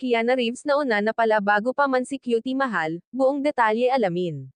Keanu Reeves nauna na pala bago pa man si Cutie Mahal, buong detalye alamin.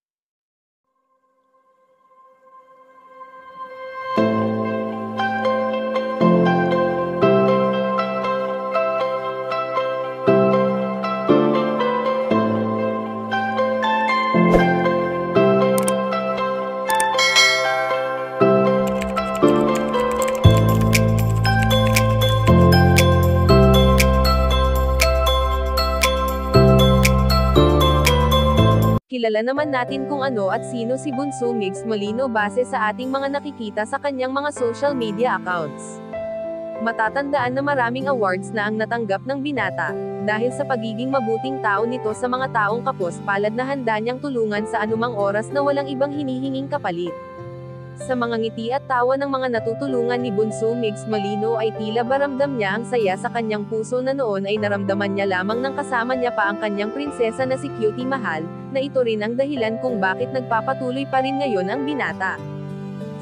Kilala naman natin kung ano at sino si Bunso Mix Molino base sa ating mga nakikita sa kanyang mga social media accounts. Matatandaan na maraming awards na ang natanggap ng binata, dahil sa pagiging mabuting tao nito sa mga taong kapos palad na handa niyang tulungan sa anumang oras na walang ibang hinihinging kapalit. Sa mga ngiti at tawa ng mga natutulungan ni Bunso Mix Molino ay tila baramdam niya ang saya sa kanyang puso na noon ay naramdaman niya lamang ng kasama niya pa ang kanyang prinsesa na si Cutie Mahal, na ito rin ang dahilan kung bakit nagpapatuloy pa rin ngayon ang binata.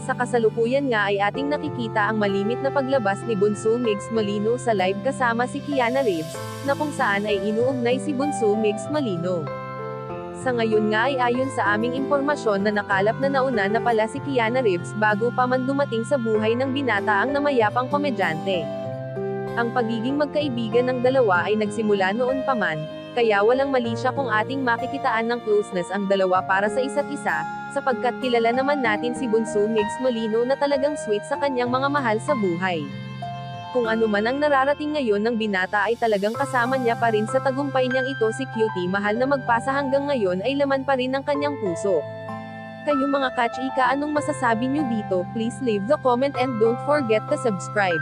Sa kasalukuyan nga ay ating nakikita ang malimit na paglabas ni Bunso Mix Molino sa live kasama si Keanu Reeves, na kung saan ay inuugnay si Bunso Mix Molino. Sa ngayon nga ay ayon sa aming impormasyon na nakalap na nauna na pala si Keanu Reeves bago pa man dumating sa buhay ng binata ang namayapang komedyante. Ang pagiging magkaibigan ng dalawa ay nagsimula noon pa man, kaya walang mali siya kung ating makikitaan ng closeness ang dalawa para sa isa't isa, sapagkat kilala naman natin si Bunso Mix Molino na talagang sweet sa kanyang mga mahal sa buhay. Kung ano man ang nararating ngayon ng binata ay talagang kasama niya pa rin sa tagumpay niyang ito si Cutie Mahal na magpasa hanggang ngayon ay laman pa rin ng kanyang puso. Kayo mga kachika, anong masasabi niyo dito? Please leave the comment and don't forget to subscribe.